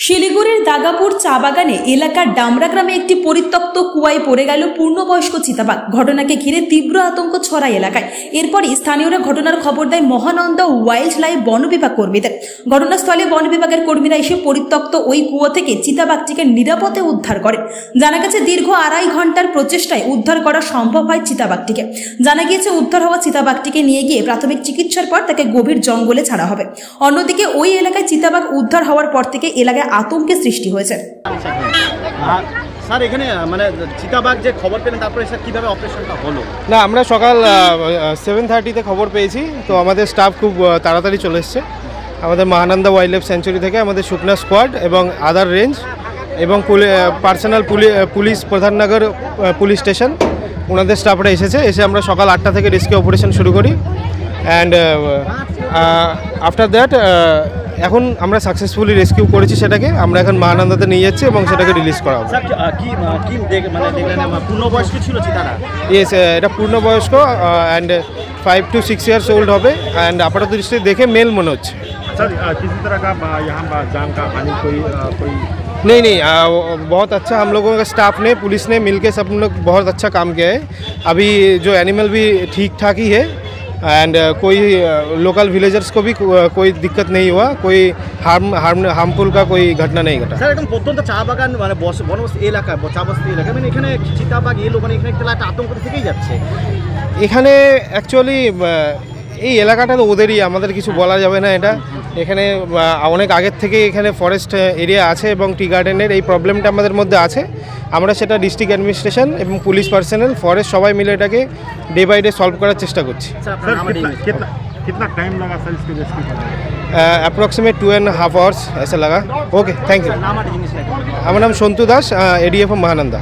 শিলিগুড়ির দাগাপুর চা বাগানে এলাকার ডামরা গ্রামে একটি পরিত্যক্ত কুয়ায় পড়ে গেল পূর্ণবয়স্ক চিতাবাঘ। ঘটনাকে ঘিরে তীব্র আতঙ্ক ছড়ায় এলাকায়। এরপরই স্থানীয়রা ঘটনার খবর দেয় মহানন্দা ওয়াইল্ড লাইফ বন বিভাগ কর্মীদের। ঘটনাস্থলে বন বিভাগের কর্মীরা এসে পরিত্যক্ত ওই কুয়ো থেকে চিতাবাঘটিকে নিরাপদে উদ্ধার করে। জানা গেছে দীর্ঘ 2.5 ঘন্টার প্রচেষ্টায় উদ্ধার করা সম্ভব হয় চিতাবাঘটিকে। জানা গিয়েছে উদ্ধার হওয়া চিতাবাঘটিকে নিয়ে গিয়ে প্রাথমিক চিকিৎসার পর তাকে গভীর জঙ্গলে ছাড়া হবে। অন্যদিকে ওই এলাকায় চিতাবাঘ উদ্ধার হওয়ার পর থেকে এলাকায় আতঙ্কের সৃষ্টি হয়েছে। স্যার এখানে মানে চিতাবাঘ যে খবর পেলেন তারপরে স্যার কিভাবে অপারেশনটা হলো? না, আমরা সকাল 7:30-তে খবর পেয়েছি, তো আমাদের স্টাফ খুব তাড়াতাড়ি চলে এসছে। আমাদের মহানন্দা ওয়াইল্ড লাইফ সেঞ্চুরি থেকে আমাদের শুকনা স্কোয়াড এবং আদার রেঞ্জ এবং personal police Pradhan Nagar police station ওনাদের স্টাফরা এসে আমরা সকাল 8টা থেকে রেস্কিউ অপারেশন শুরু করি। অ্যান্ড আফটার দ্যাট এখন আমরা সাকসেসফুলি রেস্কিউ করেছি সেটাকে। আমরা এখন মহানন্দাতে নিয়ে যাচ্ছি এবং সেটাকে রিলিজ করা হবে। পূর্ণবয়স্ক ছিল চিতারা? ইয়েস, এটা পূর্ণবয়স্ক অ্যান্ড 5 to 6 years ওল্ড হবে। অ্যান্ড আপাতত দৃষ্টি দেখে মেল মনে হচ্ছে। नहीं, बहुत अच्छा हम लोगों का स्टाफ ने, पुलिस ने मिलके सब लोग बहुत अच्छा काम किया है। अभी जो एनिमल भी ठीक ठाक ही है एंड कोई लोकल विलेजर्स को भी कोई दिक्कत नहीं हुआ, कोई हार्मफुल का कोई घटना नहीं घटा। স্যার একদম প্রত্যন্ত চা বাগান মানে বনবস্তি এলাকা, চা বস্তি এলাকা, মানে এখানে চিতাবাঘ এলো মানে এখানে একটা আতঙ্ক থেকেই যাচ্ছে। এখানে অ্যাকচুয়ালি এই এলাকাটা তো ওদেরই, আমাদের কিছু বলা যাবে না। এটা এখানে অনেক আগের থেকে এখানে ফরেস্ট এরিয়া আছে এবং টি গার্ডেনের এই প্রবলেমটা আমাদের মধ্যে আছে। আমরা সেটা ডিস্ট্রিক্ট অ্যাডমিনিস্ট্রেশন এবং পুলিশ পার্সোনাল ফরেস্ট সবাই মিলে এটাকে डे बाय डे सॉल्व करार चेष्टा करছি। कितना टाइम लगा सर इसके रेस्क्यू करने में? अप्रॉक्सीमेट 2.5 आवर्स ऐसा लगा। Okay, thank you. हमारा नाम सन्तु दास, एडीएफ महानंदा।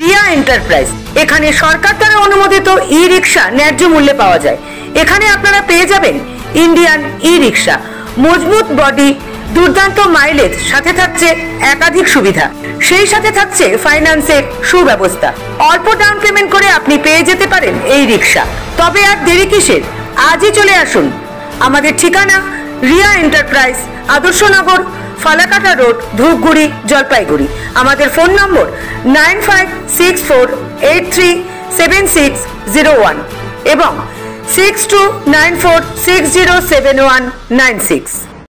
রিয়া এন্টারপ্রাইজ, এখানে সরকার দ্বারা অনুমোদিত ই রিক্সা ন্যায্য মূল্যে পাওয়া যায়। এখানে আপনারা পেয়ে যাবেন ইন্ডিয়ান ই রিক্সা, মজবুত বডি, দুর্দান্ত মাইলেজ, সাথে থাকছে একাধিক সুবিধা, সেই সাথে থাকছে ফাইন্যান্সের সুব্যবস্থা। অল্প ডাউন পেমেন্ট করে আপনি পেয়ে যেতে পারেন এই রিক্সা। তবে আর দেরি কিসের, আজই চলে আসুন। আমাদের ঠিকানা রিয়া এন্টারপ্রাইজ, আদর্শনগর, ফালাকাটা রোড, ধূপগুড়ি, জলপাইগুড়ি। আমাদের ফোন নম্বর 9564837601 এবং 6294607196।